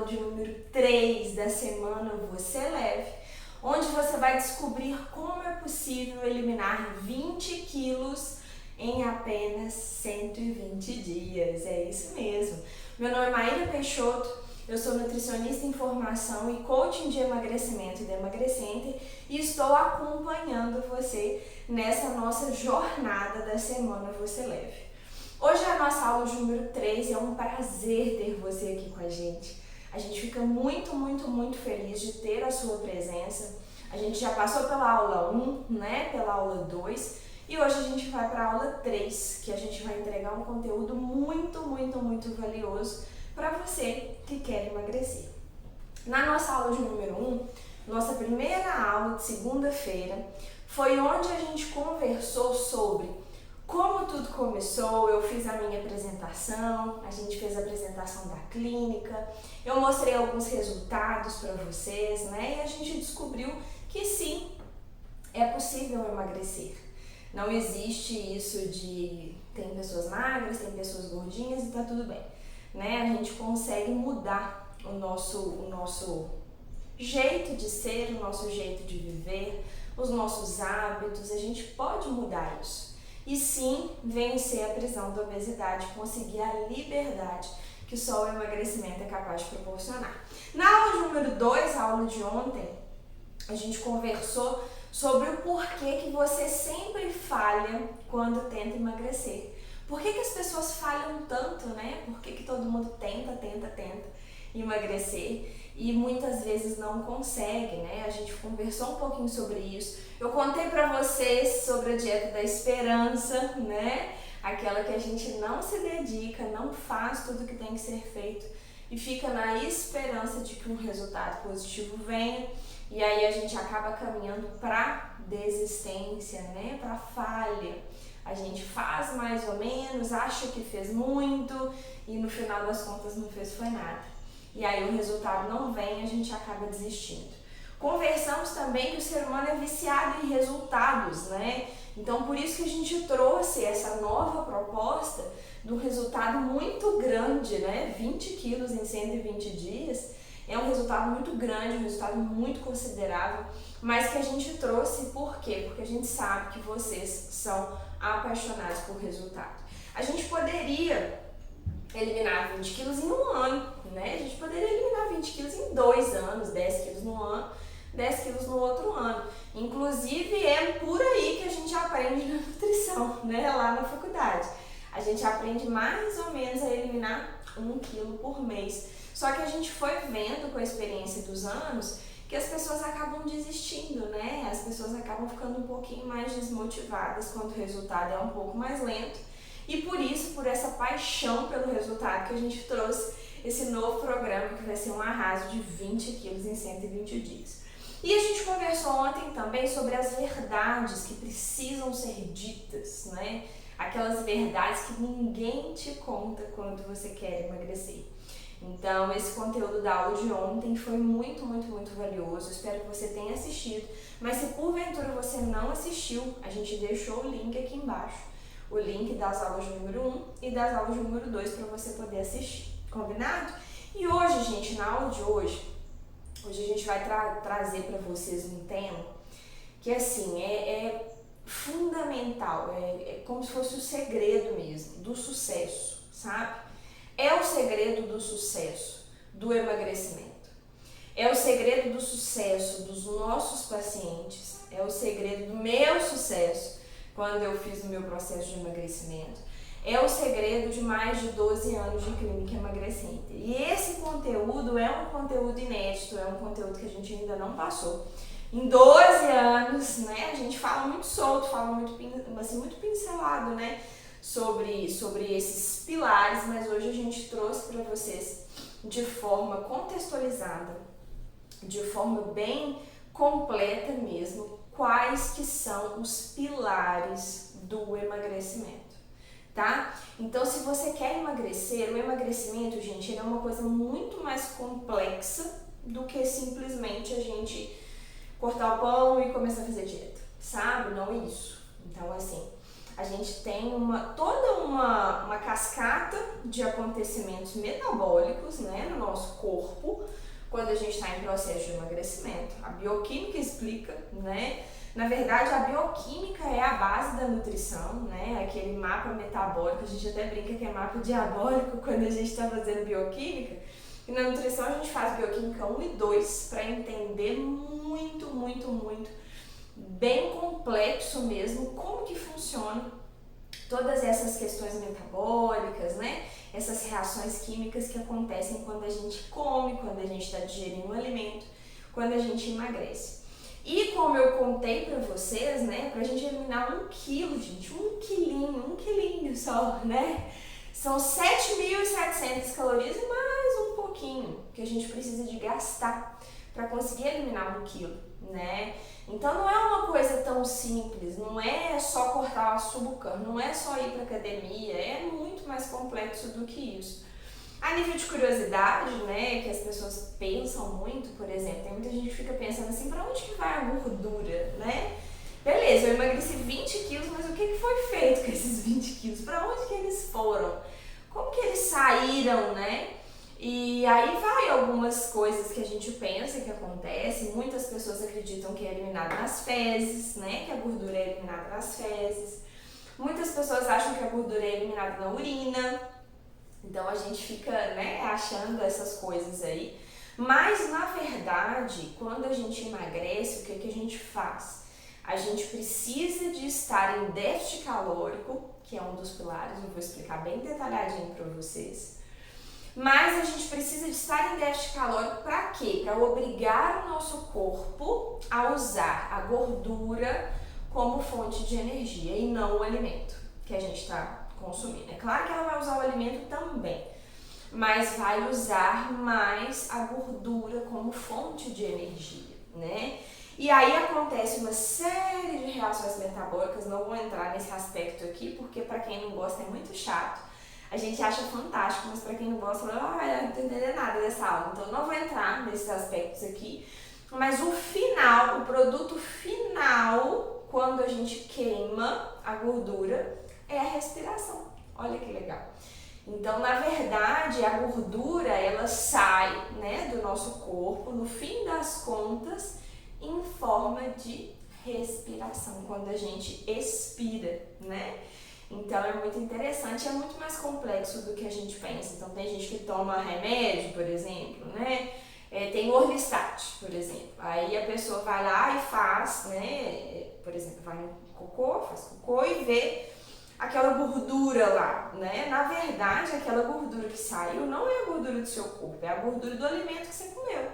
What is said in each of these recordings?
aula de número 3 da semana Você Leve, onde você vai descobrir como é possível eliminar 20 quilos em apenas 120 dias. É isso mesmo. Meu nome é Maíra Peixoto, eu sou nutricionista em formação e coaching de emagrecimento e da Emagrecenter e estou acompanhando você nessa nossa jornada da semana Você Leve. Hoje é a nossa aula de número 3 e é um prazer ter você aqui com a gente. A gente fica muito feliz de ter a sua presença. A gente já passou pela aula 1, pela aula 2 e hoje a gente vai para a aula 3, que a gente vai entregar um conteúdo muito valioso para você que quer emagrecer. Na nossa aula de número 1, nossa primeira aula de segunda-feira, foi onde a gente conversou sobre como tudo começou. Eu fiz a minha apresentação, a gente fez a apresentação da clínica, eu mostrei alguns resultados para vocês, e a gente descobriu que sim, é possível emagrecer. Não existe isso de tem pessoas magras, tem pessoas gordinhas e tá tudo bem, A gente consegue mudar o nosso jeito de ser, o nosso jeito de viver, os nossos hábitos, a gente pode mudar isso. E sim, vencer a prisão da obesidade, conseguir a liberdade que só o emagrecimento é capaz de proporcionar. Na aula de número 2, a aula de ontem, a gente conversou sobre o porquê que você sempre falha quando tenta emagrecer. Por que as pessoas falham tanto, Por que todo mundo tenta emagrecer e muitas vezes não consegue, A gente conversou um pouquinho sobre isso. Eu contei pra vocês sobre a dieta da esperança, Aquela que a gente não se dedica, não faz tudo que tem que ser feito e fica na esperança de que um resultado positivo venha. E aí a gente acaba caminhando para desistência, para falha. A gente faz mais ou menos, acha que fez muito e no final das contas não fez foi nada. E aí o resultado não vem e a gente acaba desistindo. Conversamos também que o ser humano é viciado em resultados, Então por isso que a gente trouxe essa nova proposta de um resultado muito grande, 20 quilos em 120 dias. É um resultado muito grande, um resultado muito considerável, mas que a gente trouxe por quê? Porque a gente sabe que vocês são apaixonados por resultado. A gente poderia eliminar 20 quilos em um ano, A gente poderia eliminar 20 quilos em 2 anos, 10 quilos no ano, 10 quilos no outro ano. Inclusive é por aí que a gente aprende na nutrição, lá na faculdade. A gente aprende mais ou menos a eliminar 1 quilo por mês. Só que a gente foi vendo com a experiência dos anos que as pessoas acabam desistindo, As pessoas acabam ficando um pouquinho mais desmotivadas quando o resultado é um pouco mais lento. E por isso, por essa paixão pelo resultado, que a gente trouxe esse novo programa que vai ser um arraso de 20 quilos em 120 dias. E a gente conversou ontem também sobre as verdades que precisam ser ditas, Aquelas verdades que ninguém te conta quando você quer emagrecer. Então, esse conteúdo da aula de ontem foi muito valioso. Espero que você tenha assistido. Mas se porventura você não assistiu, a gente deixou o link aqui embaixo. O link das aulas de número 1 e das aulas de número 2 para você poder assistir. Combinado? E hoje, gente, na aula de hoje a gente vai trazer para vocês um tema que, assim, é fundamental. É como se fosse o segredo mesmo do sucesso, sabe? É o segredo do sucesso do emagrecimento. É o segredo do sucesso dos nossos pacientes. É o segredo do meu sucesso quando eu fiz o meu processo de emagrecimento. É o segredo de mais de 12 anos de clínica Emagrecenter. E esse conteúdo é um conteúdo inédito, é um conteúdo que a gente ainda não passou. Em 12 anos, a gente fala muito solto, fala muito pincelado, sobre esses pilares, mas hoje a gente trouxe para vocês de forma contextualizada, de forma bem completa mesmo, quais que são os pilares do emagrecimento, tá? Então, se você quer emagrecer, o emagrecimento, gente, ele é uma coisa muito mais complexa do que simplesmente a gente cortar o pão e começar a fazer dieta, sabe? Não isso. Então, assim, a gente tem toda uma cascata de acontecimentos metabólicos, no nosso corpo, quando a gente está em processo de emagrecimento. A bioquímica explica, né? Na verdade, a bioquímica é a base da nutrição, né? Aquele mapa metabólico, a gente até brinca que é mapa diabólico quando a gente está fazendo bioquímica. E na nutrição a gente faz bioquímica 1 e 2 para entender muito, bem complexo mesmo, como que funciona todas essas questões metabólicas, né? Essas reações químicas que acontecem quando a gente come, quando a gente está digerindo um alimento, quando a gente emagrece. E como eu contei para vocês, né? Pra gente eliminar 1 quilo, gente, um quilinho só, né? São 7.700 calorias e mais um pouquinho que a gente precisa de gastar para conseguir eliminar 1 quilo, né? Então não é uma coisa tão simples, não é só cortar o açúcar, não é só ir para academia, é muito mais complexo do que isso. A nível de curiosidade, né, que as pessoas pensam muito, por exemplo, tem muita gente que fica pensando assim, para onde que vai a gordura, né? Beleza, eu emagreci 20 quilos, mas o que foi feito com esses 20 quilos? Para onde que eles foram? Como que eles saíram, né? E aí vai algumas coisas que a gente pensa que acontece. Muitas pessoas acreditam que é eliminado nas fezes, né? Que a gordura é eliminada nas fezes. Muitas pessoas acham que a gordura é eliminada na urina. Então a gente fica, né, achando essas coisas aí. Mas na verdade, quando a gente emagrece, o que a gente faz? A gente precisa de estar em déficit calórico, que é um dos pilares, eu vou explicar bem detalhadinho para vocês. Mas a gente precisa de estar em déficit calórico para quê? Para obrigar o nosso corpo a usar a gordura como fonte de energia e não o alimento que a gente está consumindo. É claro que ela vai usar o alimento também, mas vai usar mais a gordura como fonte de energia, né? E aí acontece uma série de reações metabólicas, não vou entrar nesse aspecto aqui, porque para quem não gosta é muito chato. A gente acha fantástico, mas para quem não gosta, eu não tô entendendo nada dessa aula, então eu não vou entrar nesses aspectos aqui. Mas o final, o produto final, quando a gente queima a gordura, é a respiração. Olha que legal. Então, na verdade, a gordura, ela sai, né, do nosso corpo, no fim das contas, em forma de respiração, quando a gente expira, né? Então é muito interessante, é muito mais complexo do que a gente pensa. Então tem gente que toma remédio, por exemplo, né? Tem Orlistat, por exemplo. Aí a pessoa vai lá e faz, né? Por exemplo, vai no cocô, faz cocô e vê aquela gordura lá, né? Na verdade, aquela gordura que saiu não é a gordura do seu corpo, é a gordura do alimento que você comeu.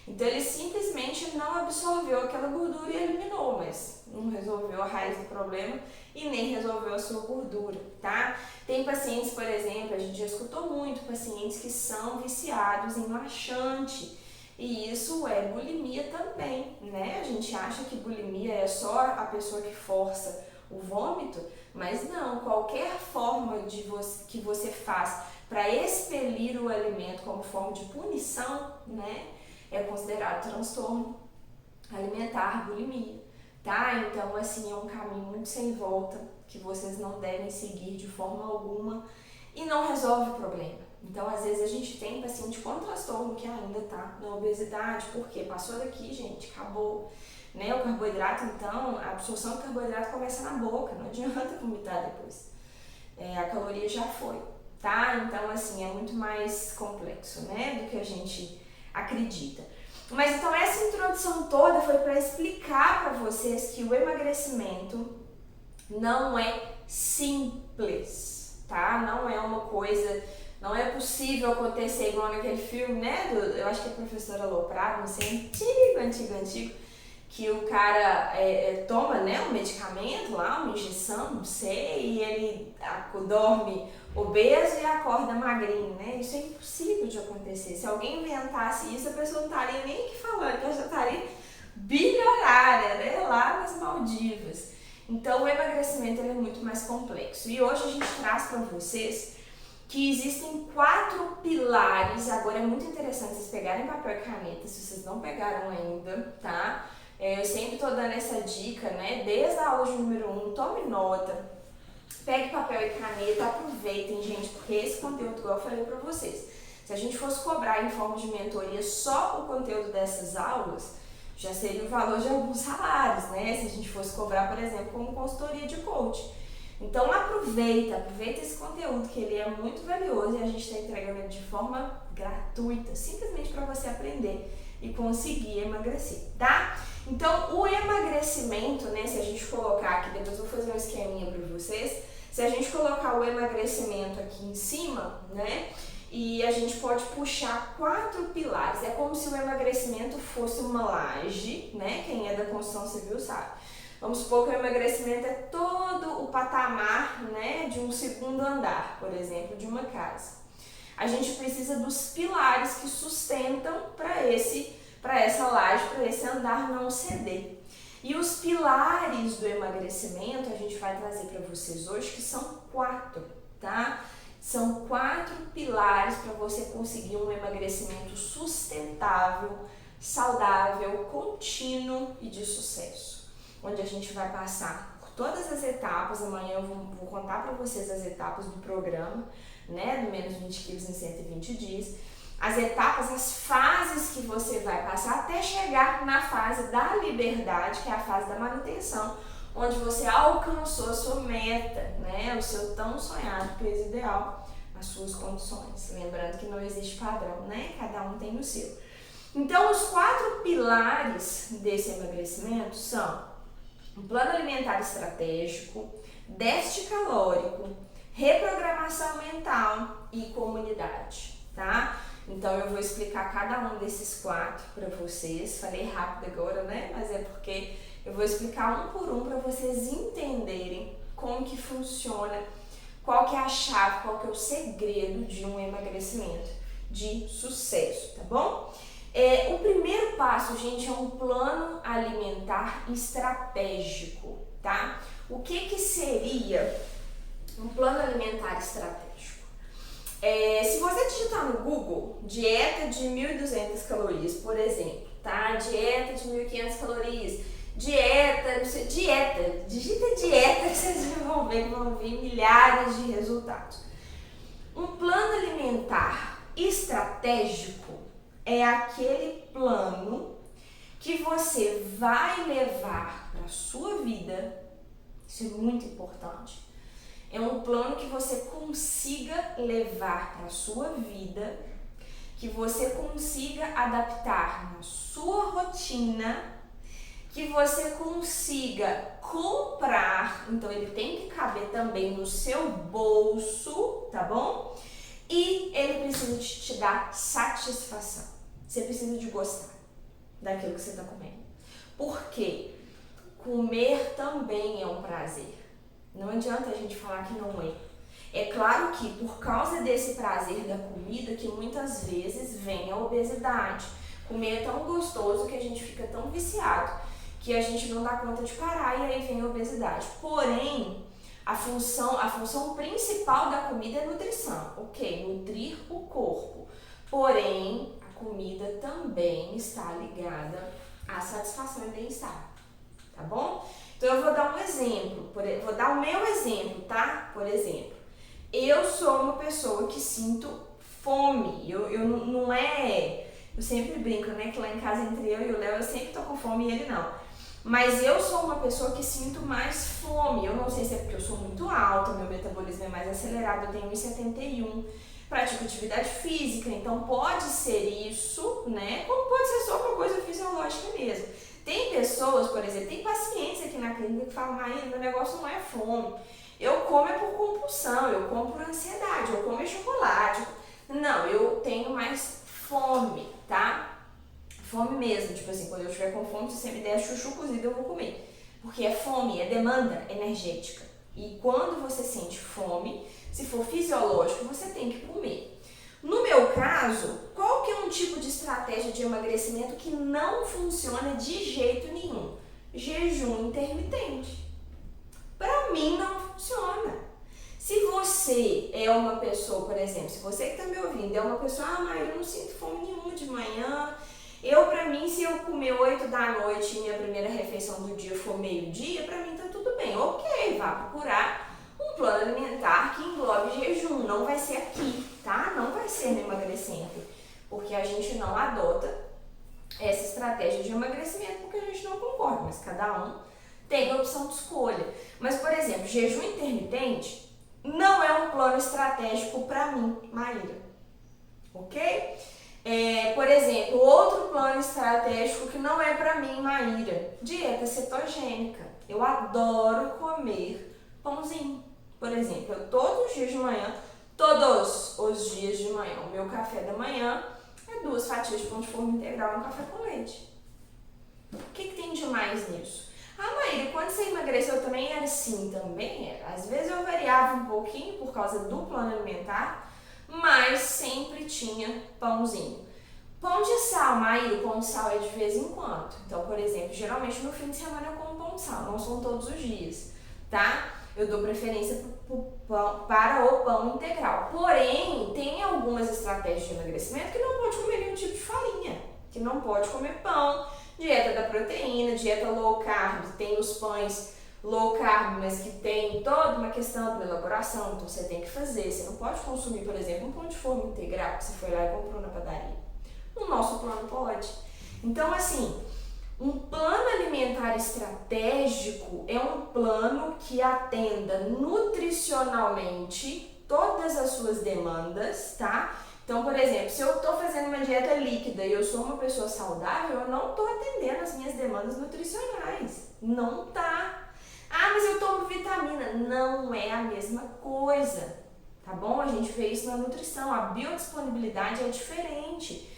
Então ele simplesmente não absorveu aquela gordura e eliminou, mas não resolveu a raiz do problema e nem resolveu a sua gordura, tá? Tem pacientes, por exemplo, a gente já escutou muito, pacientes que são viciados em laxante, e isso é bulimia também, né? A gente acha que bulimia é só a pessoa que força o vômito, mas não, qualquer forma que você faz para expelir o alimento como forma de punição, né? É considerado transtorno alimentar, bulimia, tá? Então, assim, é um caminho muito sem volta que vocês não devem seguir de forma alguma e não resolve o problema. Então, às vezes a gente tem paciente com transtorno que ainda tá na obesidade, porque passou daqui, gente, acabou, né? O carboidrato, então, a absorção do carboidrato começa na boca, não adianta vomitar depois. A caloria já foi, tá? Então, assim, é muito mais complexo, né, do que a gente acredita. Mas então essa introdução toda foi para explicar para vocês que o emagrecimento não é simples, tá? Não é uma coisa, não é possível acontecer igual naquele filme, né? Eu acho que é a professora Loprado, não sei, antigo, que o cara toma, né, um medicamento lá, uma injeção, não sei, e ele dorme obeso e acorda magrinho, né? Isso é impossível de acontecer. Se alguém inventasse isso, a pessoa não estaria nem aqui falando, ela já estaria bilionária, né? Lá nas Maldivas. Então o emagrecimento é muito mais complexo. E hoje a gente traz para vocês que existem 4 pilares. Agora é muito interessante vocês pegarem papel e caneta, se vocês não pegaram ainda, tá? Eu sempre tô dando essa dica, né? Desde a aula de número 1, tome nota. Pegue papel e caneta, aproveitem, gente, porque esse conteúdo, igual eu falei pra vocês, Se a gente fosse cobrar em forma de mentoria só o conteúdo dessas aulas, já seria o valor de alguns salários, né? Se a gente fosse cobrar, por exemplo, como consultoria de coaching. Então aproveita esse conteúdo, que ele é muito valioso e a gente está entregando ele de forma gratuita, simplesmente para você aprender e conseguir emagrecer, tá? Então o emagrecimento, né, se a gente colocar aqui, depois eu vou fazer um esqueminha para vocês, se a gente colocar o emagrecimento aqui em cima, né, e a gente pode puxar 4 pilares, é como se o emagrecimento fosse uma laje, né, quem é da construção civil sabe. Vamos supor que o emagrecimento é todo o patamar, né, de um segundo andar, por exemplo, de uma casa. A gente precisa dos pilares que sustentam para essa laje, para esse andar não ceder. E os pilares do emagrecimento a gente vai trazer para vocês hoje, que são 4, tá? São 4 pilares para você conseguir um emagrecimento sustentável, saudável, contínuo e de sucesso. Onde a gente vai passar por todas as etapas. Amanhã eu vou contar para vocês as etapas do programa, né, do menos 20 quilos em 120 dias. As etapas, as fases que você vai passar até chegar na fase da liberdade, que é a fase da manutenção, onde você alcançou a sua meta, né, o seu tão sonhado peso ideal, as suas condições. Lembrando que não existe padrão, né, cada um tem o seu. Então, os 4 pilares desse emagrecimento são um plano alimentar estratégico, déficit calórico, reprogramação mental e comunidade, tá? Então eu vou explicar cada um desses 4 para vocês. Falei rápido agora, né? Mas é porque eu vou explicar um por um para vocês entenderem como que funciona, qual que é a chave, qual que é o segredo de um emagrecimento de sucesso, tá bom? O primeiro passo, gente, é um plano alimentar estratégico, tá? O que seria um plano alimentar estratégico? Se você digitar no Google dieta de 1.200 calorias, por exemplo, tá? Dieta de 1.500 calorias, digita dieta que vocês vão ver que vão vir milhares de resultados. Um plano alimentar estratégico é aquele plano que você vai levar para a sua vida. Isso é muito importante. É um plano que você consiga levar para a sua vida, que você consiga adaptar na sua rotina, que você consiga comprar, então ele tem que caber também no seu bolso, tá bom? E ele precisa te dar satisfação. Você precisa de gostar daquilo que você está comendo. Porque comer também é um prazer. Não adianta a gente falar que não é. É claro que por causa desse prazer da comida que muitas vezes vem a obesidade. Comer é tão gostoso que a gente fica tão viciado que a gente não dá conta de parar e aí vem a obesidade. Porém, a função principal da comida é nutrição, ok? Nutrir o corpo. Porém, a comida também está ligada à satisfação e bem-estar, tá bom? Então eu vou dar um exemplo, vou dar o meu exemplo, tá? Por exemplo, eu sou uma pessoa que sinto fome, eu sempre brinco, né, que lá em casa entre eu e o Léo eu sempre tô com fome e ele não. Mas eu sou uma pessoa que sinto mais fome. Eu não sei se é porque eu sou muito alta, meu metabolismo é mais acelerado, eu tenho 1,71, pratico atividade física, então pode ser isso, né? Como pode ser só uma coisa fisiológica mesmo. Tem pessoas, por exemplo, tem pacientes aqui na clínica que falam, Maíra, meu negócio não é fome. Eu como é por compulsão, eu como por ansiedade, eu como é chocolate. Não, eu tenho mais fome, tá? Fome mesmo, tipo assim, quando eu estiver com fome, se você me der chuchu cozido, eu vou comer. Porque é fome, é demanda energética. E quando você sente fome, se for fisiológico, você tem que comer. No meu caso, qual que é um tipo de estratégia de emagrecimento que não funciona de jeito nenhum? Jejum intermitente. Pra mim não funciona. Se você é uma pessoa, por exemplo, se você que tá me ouvindo é uma pessoa, mas eu não sinto fome nenhuma de manhã, pra mim, se eu comer 8 da noite e minha primeira refeição do dia for meio-dia, pra mim tá tudo bem. Ok, vá procurar um plano alimentar que englobe jejum. Não vai ser aqui, tá? Não vai ser no Emagrecenter, porque a gente não adota essa estratégia de emagrecimento porque a gente não concorda, mas cada um tem a opção de escolha. Mas, por exemplo, jejum intermitente não é um plano estratégico para mim, Maíra, ok? Por exemplo, outro plano estratégico que não é para mim, Maíra, dieta cetogênica. Eu adoro comer pãozinho. Por exemplo, eu todos os dias de manhã, o meu café da manhã é 2 fatias de pão de forma integral e um café com leite. O que tem de mais nisso? Ah, Maíra, quando você emagreceu também era assim? Também era. Às vezes eu variava um pouquinho por causa do plano alimentar, mas sempre tinha pãozinho. Pão de sal, Maíra, o pão de sal é de vez em quando. Então, por exemplo, geralmente no fim de semana eu como pão de sal, não são todos os dias, tá? Eu dou preferência para o pão integral. Porém, tem algumas estratégias de emagrecimento que não pode comer nenhum tipo de farinha, que não pode comer pão, dieta da proteína, dieta low carb, tem os pães low carb, mas que tem toda uma questão de elaboração, então você tem que fazer. Você não pode consumir, por exemplo, um pão de forma integral que você foi lá e comprou na padaria. No nosso plano pode. Então, assim, um plano alimentar estratégico é um plano que atenda nutricionalmente todas as suas demandas, tá? Então, por exemplo, se eu estou fazendo uma dieta líquida e eu sou uma pessoa saudável, eu não estou atendendo as minhas demandas nutricionais. Não tá. Ah, mas eu tomo vitamina. Não é a mesma coisa, tá bom? A gente vê isso na nutrição. A biodisponibilidade é diferente.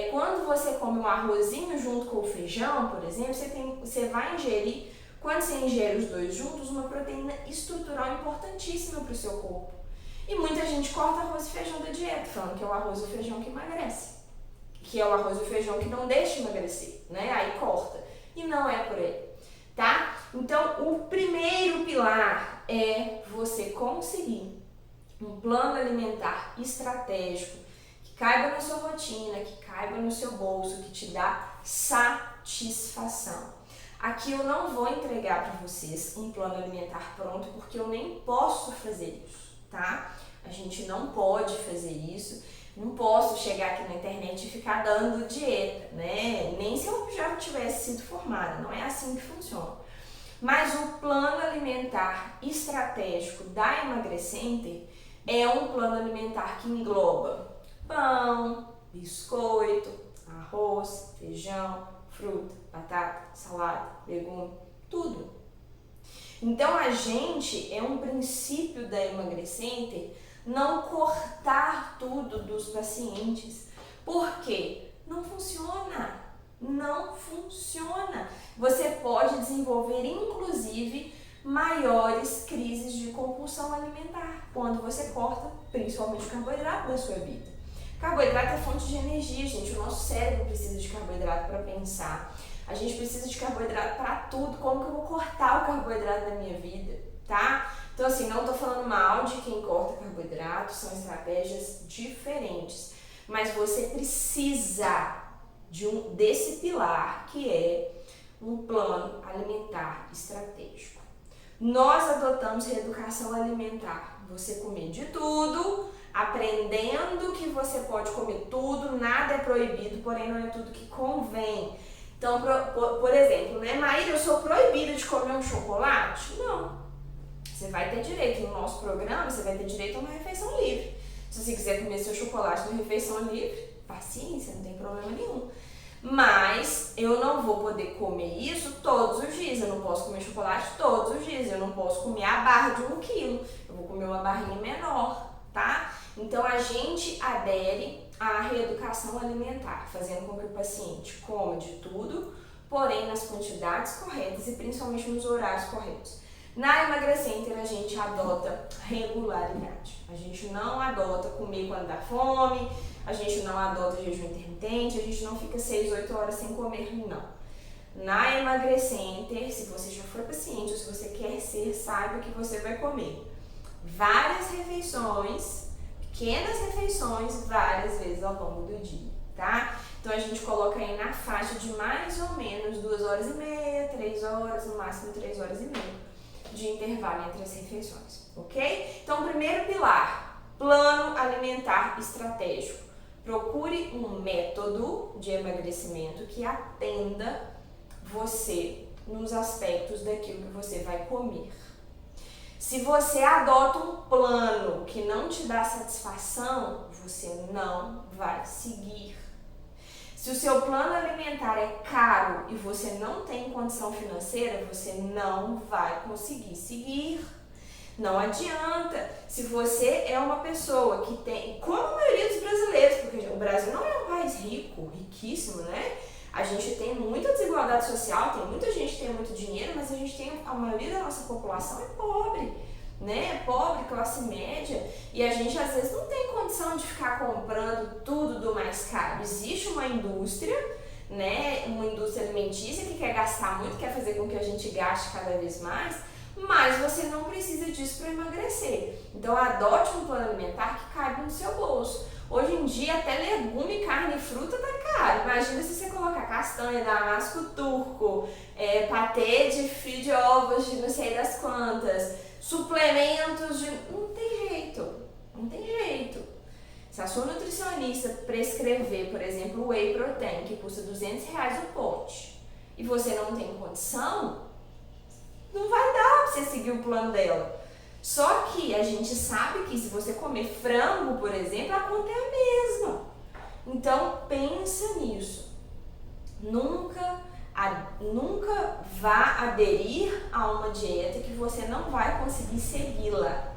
Quando você come um arrozinho junto com o feijão, por exemplo, você vai ingerir, quando você ingere os dois juntos, uma proteína estrutural importantíssima para o seu corpo. E muita gente corta arroz e feijão da dieta, falando que é o arroz e o feijão que emagrece, que é o arroz e o feijão que não deixa emagrecer, né? Aí corta. E não é por aí, tá? Então, o primeiro pilar é você conseguir um plano alimentar estratégico que caiba na sua rotina, que caiba no seu bolso, que te dá satisfação. Aqui eu não vou entregar para vocês um plano alimentar pronto, porque eu nem posso fazer isso, tá? A gente não pode fazer isso. Não posso chegar aqui na internet e ficar dando dieta, né? Nem se eu já tivesse sido formada, não é assim que funciona. Mas o plano alimentar estratégico da Emagrecenter é um plano alimentar que engloba pão, biscoito, arroz, feijão, fruta, batata, salada, legume, tudo. Então a gente, é um princípio da Emagrecenter não cortar tudo dos pacientes. Por quê? Não funciona. Não funciona. Você pode desenvolver, inclusive, maiores crises de compulsão alimentar quando você corta, principalmente o carboidrato da sua vida. Carboidrato é fonte de energia, gente. O nosso cérebro precisa de carboidrato para pensar. A gente precisa de carboidrato para tudo. Como que eu vou cortar o carboidrato da minha vida, tá? Então, assim, não tô falando mal de quem corta carboidrato, são estratégias diferentes. Mas você precisa desse pilar, que é um plano alimentar estratégico. Nós adotamos reeducação alimentar. Você comer de tudo, aprendendo que você pode comer tudo, nada é proibido, porém não é tudo que convém. Então, por exemplo, né, Maíra, eu sou proibida de comer um chocolate? Não. Você vai ter direito, no nosso programa, você vai ter direito a uma refeição livre. Se você quiser comer seu chocolate na refeição livre, paciência, não tem problema nenhum. Mas eu não vou poder comer isso todos os dias. Eu não posso comer chocolate todos os dias. Eu não posso comer a barra de 1 quilo. Eu vou comer uma barrinha menor, tá? Então a gente adere à reeducação alimentar, fazendo com que o paciente coma de tudo, porém nas quantidades corretas e principalmente nos horários corretos. Na Emagrecenter a gente adota regularidade. A gente não adota comer quando dá fome, a gente não adota jejum intermitente, a gente não fica 6, 8 horas sem comer, não. Na Emagrecenter, se você já for paciente ou se você quer ser, saiba que você vai comer várias refeições, pequenas refeições, várias vezes ao longo do dia, tá? Então a gente coloca aí na faixa de mais ou menos 2 horas e meia, 3 horas, no máximo 3 horas e meia. de intervalo entre as refeições, ok? Então, primeiro pilar, plano alimentar estratégico. Procure um método de emagrecimento que atenda você nos aspectos daquilo que você vai comer. Se você adota um plano que não te dá satisfação, você não vai seguir. Se o seu plano alimentar é caro e você não tem condição financeira, você não vai conseguir seguir. Não adianta. Se você é uma pessoa que tem, como a maioria dos brasileiros, porque o Brasil não é um país rico, riquíssimo, né? A gente tem muita desigualdade social, tem muita gente que tem muito dinheiro, mas a gente tem, a maioria da nossa população é pobre, né? Pobre, classe média, e a gente às vezes não tem condição de ficar comprando tudo do mais caro. Existe uma indústria, né? Uma indústria alimentícia que quer gastar muito, quer fazer com que a gente gaste cada vez mais, mas você não precisa disso para emagrecer. Então adote um plano alimentar que caiba no seu bolso. Hoje em dia até legume, carne e fruta tá caro. Imagina se você colocar castanha, damasco turco, patê de fio de ovos de não sei das quantas, suplementos de... Não tem jeito, não tem jeito. Se a sua nutricionista prescrever, por exemplo, whey protein, que custa R$200 o pote, e você não tem condição, não vai dar pra você seguir o plano dela. Só que a gente sabe que se você comer frango, por exemplo, a conta é a mesma. Então, pensa nisso. Nunca vá aderir a uma dieta que você não vai conseguir segui-la.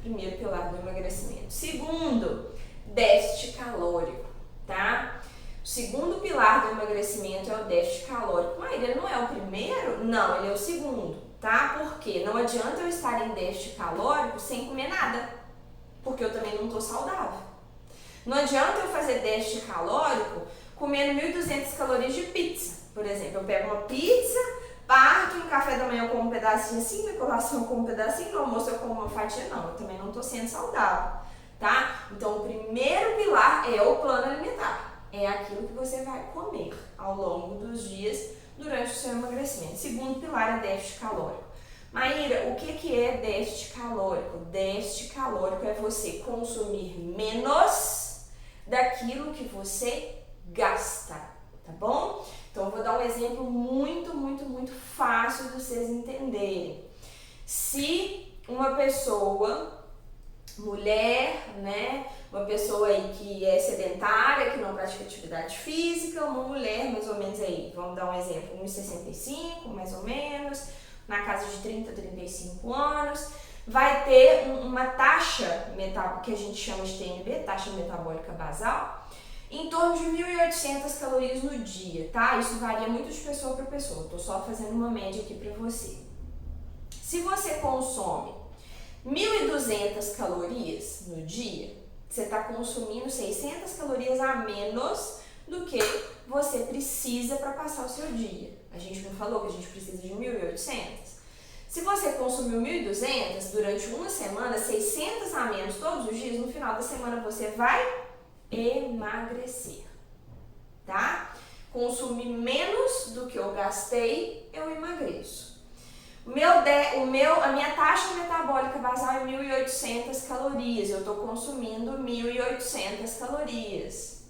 Primeiro pilar do emagrecimento. Segundo, déficit calórico, tá? O segundo pilar do emagrecimento é o déficit calórico. Mas ele não é o primeiro? Não, ele é o segundo. Tá? Porque não adianta eu estar em déficit calórico sem comer nada, porque eu também não estou saudável. Não adianta eu fazer déficit calórico comendo 1.200 calorias de pizza, por exemplo. Eu pego uma pizza, parto, no café da manhã eu como um pedacinho assim, na colação eu como um pedacinho, no almoço eu como uma fatia. Não, eu também não estou sendo saudável, tá? Então o primeiro pilar é o plano alimentar, é aquilo que você vai comer ao longo dos dias durante o seu emagrecimento. Segundo pilar é déficit calórico. Maíra, o que é déficit calórico? Déficit calórico é você consumir menos daquilo que você gasta, tá bom? Então eu vou dar um exemplo muito fácil de vocês entenderem. Se uma pessoa, mulher, né, uma pessoa aí que é sedentária, que não pratica atividade física, uma mulher mais ou menos aí, vamos dar um exemplo, 1,65 mais ou menos, na casa de 30 a 35 anos, vai ter uma taxa metabólica, que a gente chama de TMB, taxa metabólica basal, em torno de 1.800 calorias no dia, tá? Isso varia muito de pessoa para pessoa, tô só fazendo uma média aqui para você. Se você consome 1.200 calorias no dia, você está consumindo 600 calorias a menos do que você precisa para passar o seu dia. A gente não falou que a gente precisa de 1.800? Se você consumiu 1.200 durante uma semana, 600 a menos todos os dias, no final da semana você vai emagrecer, tá? Consumir menos do que eu gastei, eu emagreço. A minha taxa metabólica basal é 1.800 calorias, eu estou consumindo 1.800 calorias.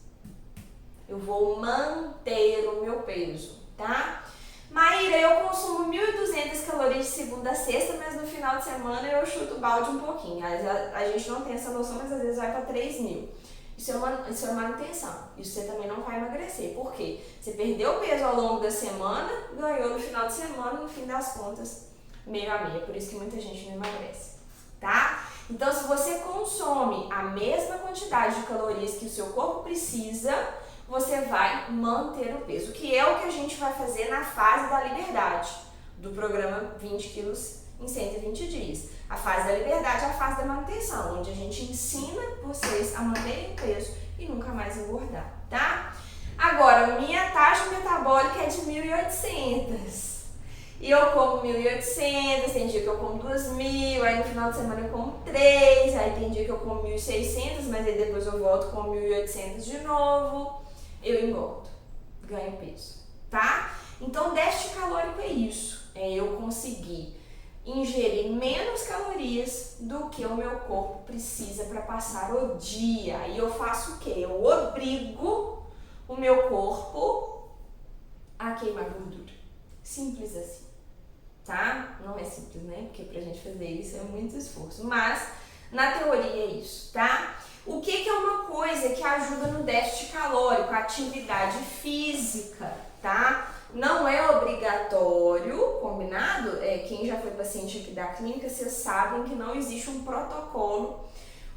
Eu vou manter o meu peso, tá? Maíra, eu consumo 1.200 calorias de segunda a sexta, mas no final de semana eu chuto o balde um pouquinho. A gente não tem essa noção, mas às vezes vai para 3.000. Isso é manutenção. Isso você também não vai emagrecer. Por quê? Você perdeu peso ao longo da semana, ganhou no final de semana, no fim das contas, meio a meio. Por isso que muita gente não emagrece, tá? Então, se você consome a mesma quantidade de calorias que o seu corpo precisa, você vai manter o peso, que é o que a gente vai fazer na fase da liberdade, do programa 20 quilos em 120 dias. A fase da liberdade é a fase da manutenção, onde a gente ensina vocês a manterem o peso e nunca mais engordar, tá? Agora, minha taxa metabólica é de 1.800. E eu como 1.800, tem dia que eu como 2.000, aí no final de semana eu como 3, aí tem dia que eu como 1.600, mas aí depois eu volto com 1.800 de novo, eu engordo, ganho peso, tá? Então, déficit calórico é isso, é eu conseguir ingerir menos calorias do que o meu corpo precisa para passar o dia. E eu faço o quê? Eu obrigo o meu corpo a queimar gordura. Simples assim, tá? Não é simples, né? Porque pra gente fazer isso é muito esforço. Mas, na teoria é isso, tá? O que é uma coisa que ajuda no déficit calórico? Atividade física, tá? Não é obrigatório, combinado? Quem já foi paciente aqui da clínica, vocês sabem que não existe um protocolo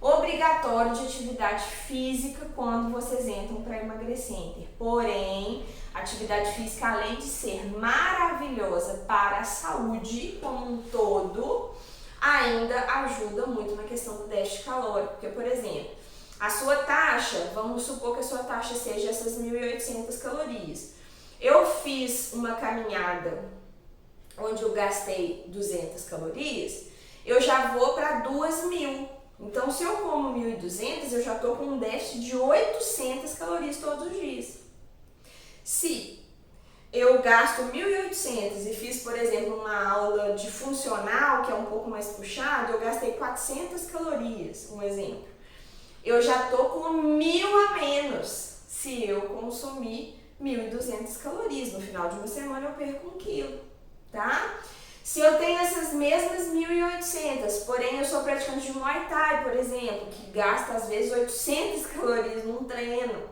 obrigatório de atividade física quando vocês entram para emagrecenter. Porém, atividade física, além de ser maravilhosa para a saúde como um todo, ainda ajuda muito na questão do déficit calórico. Porque, por exemplo, a sua taxa, vamos supor que a sua taxa seja essas 1.800 calorias. Eu fiz uma caminhada onde eu gastei 200 calorias, eu já vou para 2.000. Então, se eu como 1.200, eu já estou com um déficit de 800 calorias todos os dias. Se eu gasto 1.800 e fiz, por exemplo, uma aula de funcional, que é um pouco mais puxado, eu gastei 400 calorias, um exemplo. Eu já estou com 1.000 a menos se eu consumir 1.200 calorias. No final de uma semana eu perco 1 quilo, tá? Se eu tenho essas mesmas 1.800, porém eu sou praticante de Muay Thai, por exemplo, que gasta às vezes 800 calorias num treino,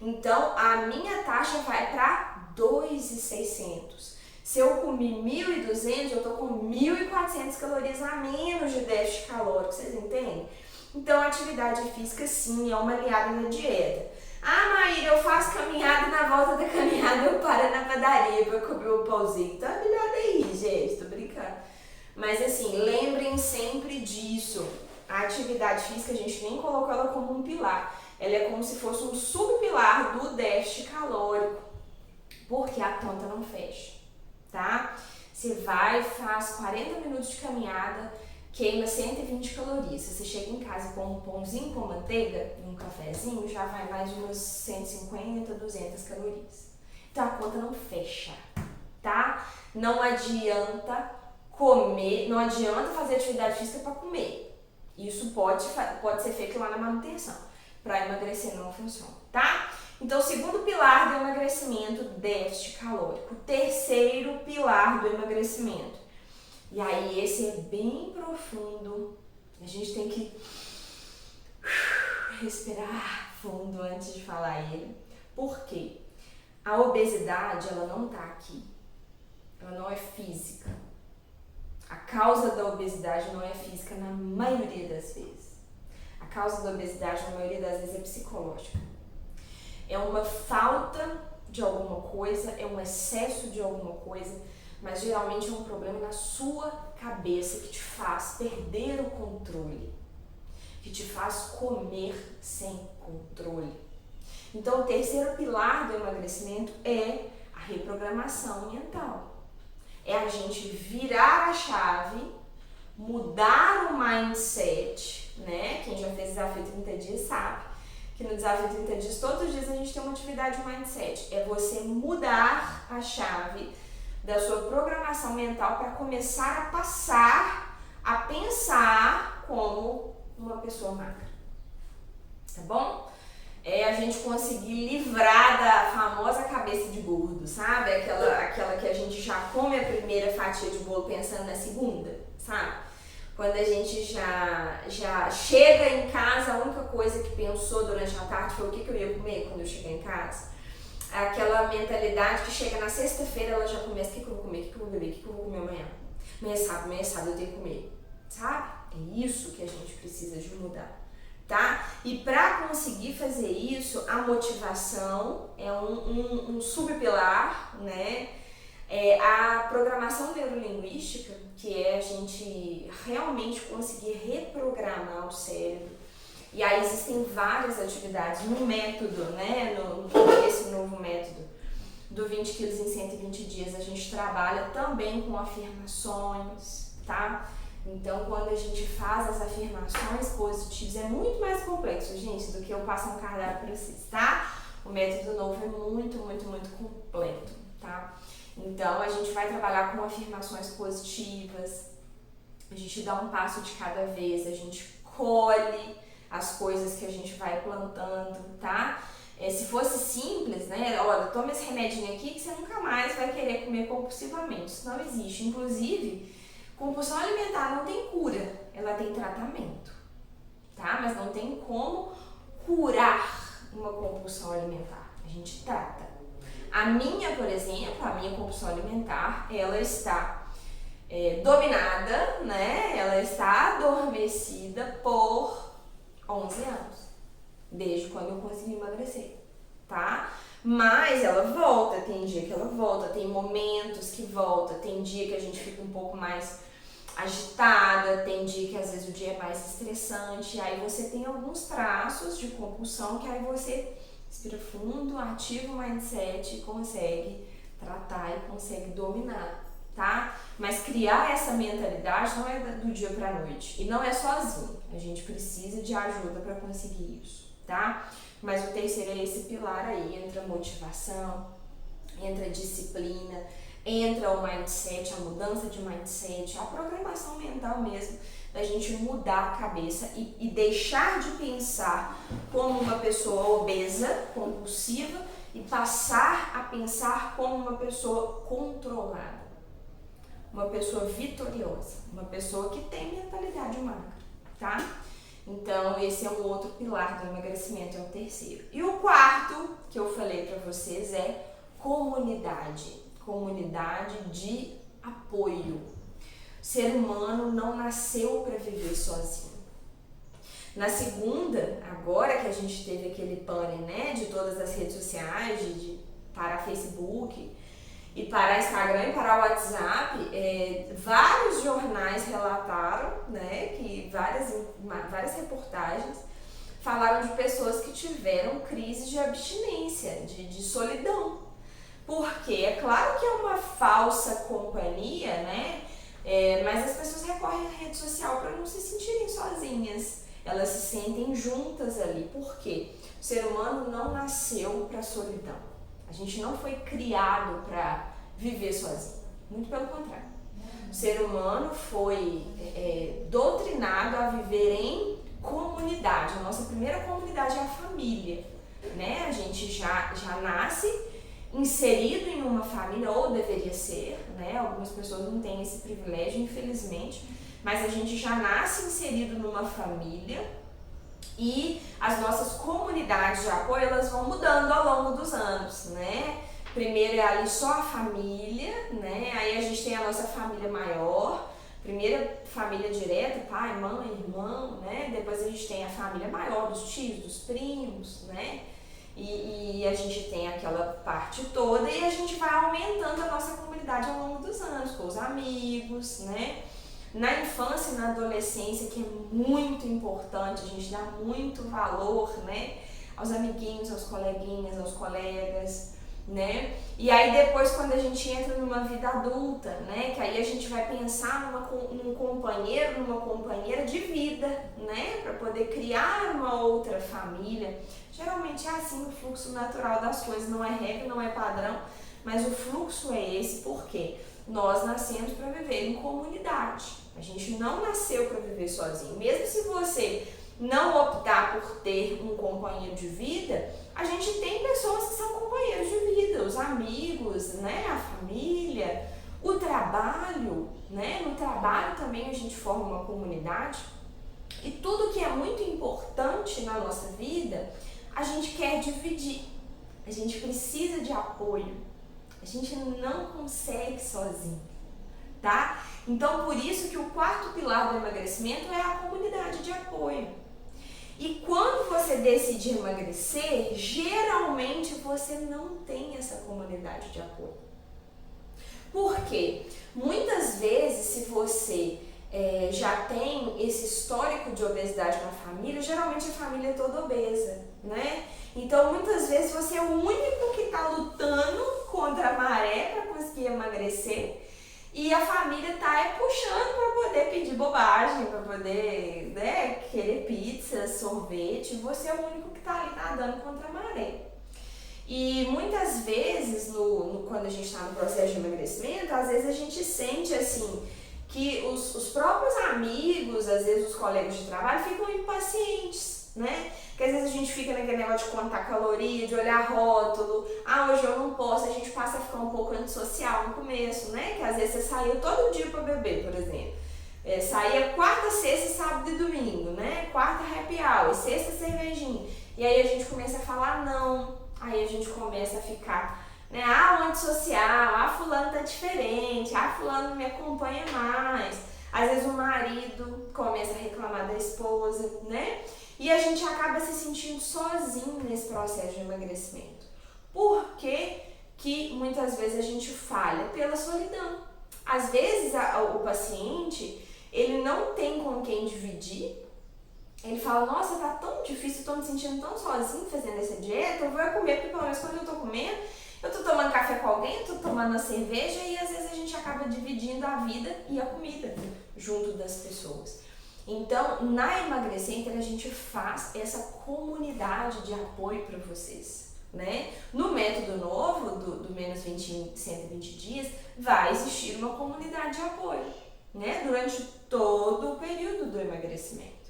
então a minha taxa vai para 2.600. Se eu comi 1.200, eu tô com 1.400 calorias a menos de déficit calórico, vocês entendem? Então a atividade física sim é uma aliada na dieta. Ah, Maíra, eu faço caminhada e na volta da caminhada eu paro na padaria pra comer o pãozinho. Tá melhor aí, gente, tô brincando. Mas assim, lembrem sempre disso. A atividade física, a gente nem colocou ela como um pilar. Ela é como se fosse um subpilar do déficit calórico. Porque a conta não fecha, tá? Você vai, faz 40 minutos de caminhada, queima 120 calorias. Se você chega em casa com um pãozinho com manteiga e um cafezinho, já vai mais de umas 150, 200 calorias. Então a conta não fecha, tá? Não adianta comer, não adianta fazer atividade física para comer. Isso pode ser feito lá na manutenção. Para emagrecer não funciona, tá? Então, segundo pilar do emagrecimento, déficit calórico. Terceiro pilar do emagrecimento. E aí, esse é bem profundo. A gente tem que respirar fundo antes de falar ele. Por quê? A obesidade, ela não tá aqui. Ela não é física. A causa da obesidade não é física na maioria das vezes. A causa da obesidade, na maioria das vezes, é psicológica. É uma falta de alguma coisa, é um excesso de alguma coisa, mas geralmente é um problema na sua cabeça que te faz perder o controle, que te faz comer sem controle. Então, o terceiro pilar do emagrecimento é a reprogramação mental. É a gente virar a chave, mudar o mindset, né? Quem já fez desafio 30 dias sabe que no desafio 30 dias, todos os dias a gente tem uma atividade de mindset. É você mudar a chave da sua programação mental para começar a passar a pensar como uma pessoa magra. Tá bom? É a gente conseguir livrar da famosa cabeça de gordo, sabe? Aquela que a gente já come a primeira fatia de bolo pensando na segunda, sabe? Quando a gente já chega em casa, a única coisa que pensou durante a tarde foi o que eu ia comer quando eu chegar em casa. Aquela mentalidade que chega na sexta-feira, ela já começa, o que eu vou comer, o que eu vou beber, o que eu vou comer amanhã. Amanhã é sábado, eu tenho que comer, sabe? É isso que a gente precisa de mudar, tá? E para conseguir fazer isso, a motivação é um subpilar, né? A programação neurolinguística, que é a gente realmente conseguir reprogramar o cérebro. E aí existem várias atividades no método, né? Esse novo método do 20 quilos em 120 dias, a gente trabalha também com afirmações, tá? Então, quando a gente faz as afirmações positivas, é muito mais complexo, gente, do que eu passar um cardápio para vocês, tá? O método novo é muito, muito, muito completo, tá? Então, a gente vai trabalhar com afirmações positivas, a gente dá um passo de cada vez, a gente colhe as coisas que a gente vai plantando, tá? Se fosse simples, né? Olha, toma esse remedinho aqui que você nunca mais vai querer comer compulsivamente. Isso não existe. Inclusive, compulsão alimentar não tem cura, ela tem tratamento, tá? Mas não tem como curar uma compulsão alimentar. A gente trata. A minha, por exemplo, a minha compulsão alimentar, ela está dominada, né? Ela está adormecida por 11 anos, desde quando eu consegui emagrecer, tá? Mas ela volta, tem dia que ela volta, tem momentos que volta, tem dia que a gente fica um pouco mais agitada, tem dia que às vezes o dia é mais estressante, aí você tem alguns traços de compulsão que aí você respira fundo, ativa o mindset e consegue tratar e consegue dominar, tá? Mas criar essa mentalidade não é do dia pra noite e não é sozinho, a gente precisa de ajuda para conseguir isso, tá? Mas o terceiro é esse pilar aí, entra a motivação, entra a disciplina, entra o mindset, a mudança de mindset, a programação mental mesmo, da gente mudar a cabeça e deixar de pensar como uma pessoa obesa, compulsiva, e passar a pensar como uma pessoa controlada, uma pessoa vitoriosa, uma pessoa que tem mentalidade magra, tá? Então esse é um outro pilar do emagrecimento, é o terceiro. E o quarto que eu falei para vocês é comunidade, comunidade de apoio. O ser humano não nasceu para viver sozinho. Na segunda, agora que a gente teve aquele pane, né, de todas as redes sociais, de parar Facebook e parar Instagram e parar o WhatsApp, vários jornais relataram, né, que várias reportagens falaram de pessoas que tiveram crise de abstinência, de solidão. Porque é claro que é uma falsa companhia, né? Mas as pessoas recorrem à rede social para não se sentirem sozinhas. Elas se sentem juntas ali. Por quê? O ser humano não nasceu para a solidão. A gente não foi criado para viver sozinho. Muito pelo contrário. O ser humano foi doutrinado a viver em comunidade. A nossa primeira comunidade é a família, né? A gente já nasce inserido em uma família, ou deveria ser, né? Algumas pessoas não têm esse privilégio, infelizmente, mas a gente já nasce inserido numa família e as nossas comunidades de apoio, elas vão mudando ao longo dos anos, né? Primeiro é ali só a família, né? Aí a gente tem a nossa família maior, primeira família direta, pai, mãe, irmão, né? Depois a gente tem a família maior, dos tios, dos primos, né? E a gente tem aquela parte toda e a gente vai aumentando a nossa comunidade ao longo dos anos, com os amigos, né? Na infância e na adolescência, que é muito importante, a gente dá muito valor, né? Aos amiguinhos, aos coleguinhas, aos colegas, né? E aí depois quando a gente entra numa vida adulta, né? Que aí a gente vai pensar num companheiro, numa companheira de vida, né? Para poder criar uma outra família. Geralmente é assim o fluxo natural das coisas, não é regra, não é padrão, mas o fluxo é esse porque nós nascemos para viver em comunidade. A gente não nasceu para viver sozinho. Mesmo se você não optar por ter um companheiro de vida, a gente tem pessoas que são companheiros de vida, os amigos, né, a família, o trabalho, né? No trabalho também a gente forma uma comunidade. E tudo que é muito importante na nossa vida, a gente quer dividir. A gente precisa de apoio. A gente não consegue sozinho, tá? Então, por isso que o quarto pilar do emagrecimento é a comunidade de apoio. E quando você decide emagrecer, geralmente você não tem essa comunidade de apoio. Por quê? Muitas vezes, se você já tem esse histórico de obesidade na família, geralmente a família é toda obesa, né? Então, muitas vezes você é o único que está lutando contra a maré para conseguir emagrecer e a família tá puxando para poder pedir bobagem, para poder, né, querer pizza, sorvete. Você é o único que está ali nadando contra a maré. E muitas vezes, quando a gente está no processo de emagrecimento, às vezes a gente sente assim que os próprios amigos, às vezes os colegas de trabalho, ficam impacientes, né? Que às vezes a gente fica naquele negócio de contar caloria, de olhar rótulo, hoje eu não posso, a gente passa a ficar um pouco antissocial no começo, né? Que às vezes você saía todo dia para beber, por exemplo. Saía quarta, sexta, sábado e domingo, né? Quarta happy hour, sexta cervejinha. E aí a gente começa a falar não, aí a gente começa a ficar, né? O antissocial, fulano tá diferente, fulano não me acompanha mais. Às vezes o marido começa a reclamar da esposa, né? E a gente acaba se sentindo sozinho nesse processo de emagrecimento. Por que muitas vezes a gente falha? Pela solidão. Às vezes o paciente, ele não tem com quem dividir. Ele fala, nossa, tá tão difícil, eu tô me sentindo tão sozinho fazendo essa dieta, eu vou comer, porque pelo menos quando eu tô comendo, eu tô tomando café com alguém, eu tô tomando uma cerveja e às vezes a gente acaba dividindo a vida e a comida junto das pessoas. Então, na Emagrecenter a gente faz essa comunidade de apoio para vocês, né? No método novo do menos 20 em 120 dias, vai existir uma comunidade de apoio, né? Durante todo o período do emagrecimento.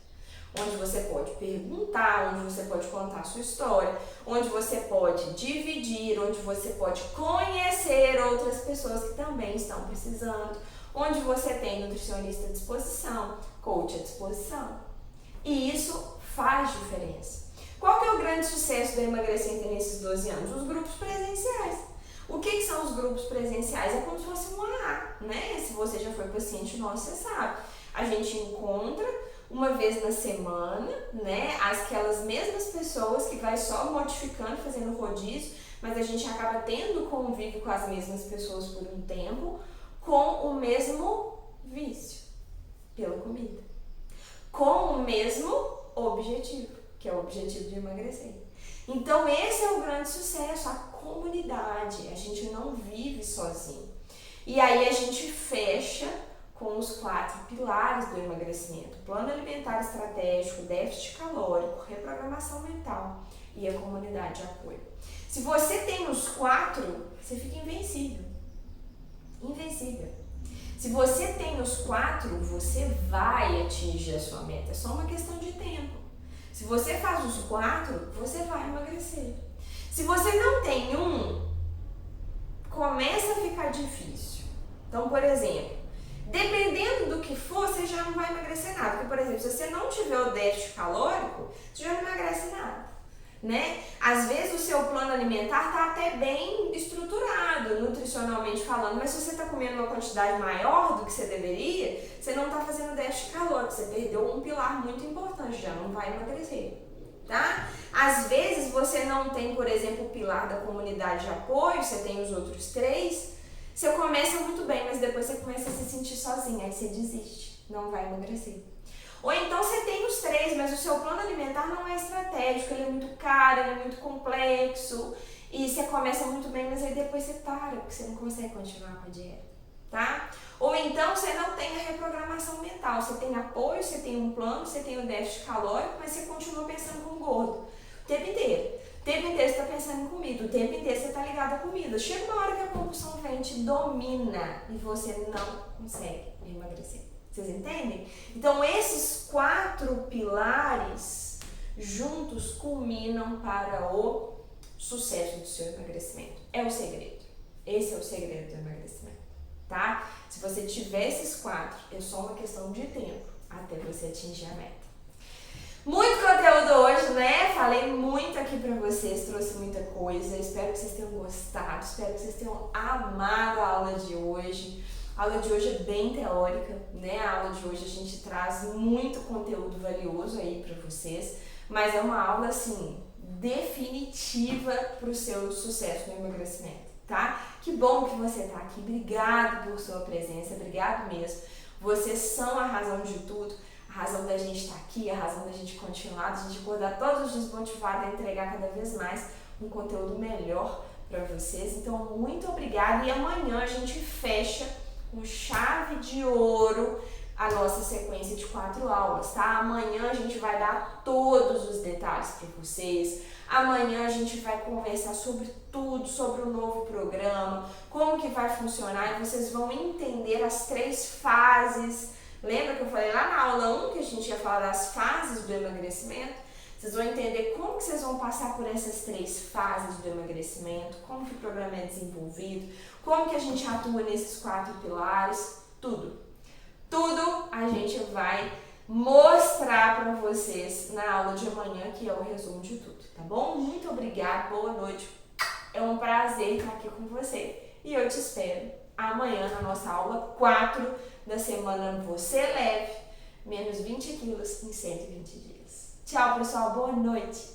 Onde você pode perguntar, onde você pode contar a sua história, onde você pode dividir, onde você pode conhecer outras pessoas que também estão precisando, onde você tem nutricionista à disposição, coach à disposição. E isso faz diferença. Qual que é o grande sucesso do Emagrecenter nesses 12 anos? Os grupos presenciais. O que são os grupos presenciais? É como se fosse um AA, né? Se você já foi paciente nosso, você sabe. A gente encontra uma vez na semana, né? Aquelas mesmas pessoas que vai só modificando, fazendo rodízio, mas a gente acaba tendo convívio com as mesmas pessoas por um tempo, com o mesmo vício, pela comida. Com o mesmo objetivo, que é o objetivo de emagrecer. Então esse é o grande sucesso, a comunidade. A gente não vive sozinho. E aí a gente fecha com os 4 pilares do emagrecimento: plano alimentar estratégico, déficit calórico, reprogramação mental e a comunidade de apoio. Se você tem os 4, você fica invencível. Invencível. Se você tem os 4, você vai atingir a sua meta. É só uma questão de tempo. Se você faz os 4, você vai emagrecer. Se você não tem um, começa a ficar difícil. Então, por exemplo, dependendo do que for, você já não vai emagrecer nada. Porque, por exemplo, se você não tiver o déficit calórico, você já não emagrece nada, né? Às vezes o seu plano alimentar está até bem estruturado, nutricionalmente falando, mas se você está comendo uma quantidade maior do que você deveria, você não está fazendo déficit calórico, você perdeu um pilar muito importante, já não vai emagrecer, tá? Às vezes você não tem, por exemplo, o pilar da comunidade de apoio, você tem os outros 3, você começa muito bem, mas depois você começa a se sentir sozinha, aí você desiste, não vai emagrecer. Ou então você tem os 3, mas o seu plano alimentar não é estratégico, ele é muito caro, ele é muito complexo, e você começa muito bem, mas aí depois você para, porque você não consegue continuar com a dieta, tá? Ou então você não tem a reprogramação mental, você tem apoio, você tem um plano, você tem o déficit calórico, mas você continua pensando como gordo o tempo inteiro. O tempo inteiro você está pensando em comida, o tempo inteiro você está ligado à comida. Chega uma hora que a compulsão vem, te domina e você não consegue emagrecer. Vocês entendem? Então esses 4 pilares juntos culminam para o sucesso do seu emagrecimento. É o segredo. Esse é o segredo do emagrecimento, tá? Se você tiver esses 4, é só uma questão de tempo até você atingir a meta. Muito conteúdo hoje, né? Falei muito aqui pra vocês, trouxe muita coisa. Espero que vocês tenham gostado, espero que vocês tenham amado a aula de hoje. A aula de hoje é bem teórica, né? A aula de hoje a gente traz muito conteúdo valioso aí pra vocês, mas é uma aula, assim, definitiva pro seu sucesso no emagrecimento, tá? Que bom que você tá aqui, obrigado por sua presença, obrigado mesmo. Vocês são a razão de tudo. A razão da gente estar aqui, a razão da gente continuar, da gente acordar todos os dias motivado a entregar cada vez mais um conteúdo melhor para vocês. Então, muito obrigada, e amanhã a gente fecha com chave de ouro a nossa sequência de 4 aulas, tá? Amanhã a gente vai dar todos os detalhes para vocês. Amanhã a gente vai conversar sobre tudo, sobre o novo programa, como que vai funcionar, e vocês vão entender as 3 fases. Lembra que eu falei lá na aula 1 que a gente ia falar das fases do emagrecimento? Vocês vão entender como que vocês vão passar por essas 3 fases do emagrecimento, como que o programa é desenvolvido, como que a gente atua nesses 4 pilares, tudo. Tudo a gente vai mostrar para vocês na aula de amanhã, que é o resumo de tudo, tá bom? Muito obrigada, boa noite. É um prazer estar aqui com você. E eu te espero amanhã na nossa aula 4 da semana Você Leve, menos 20 quilos em 120 dias. Tchau, pessoal. Boa noite.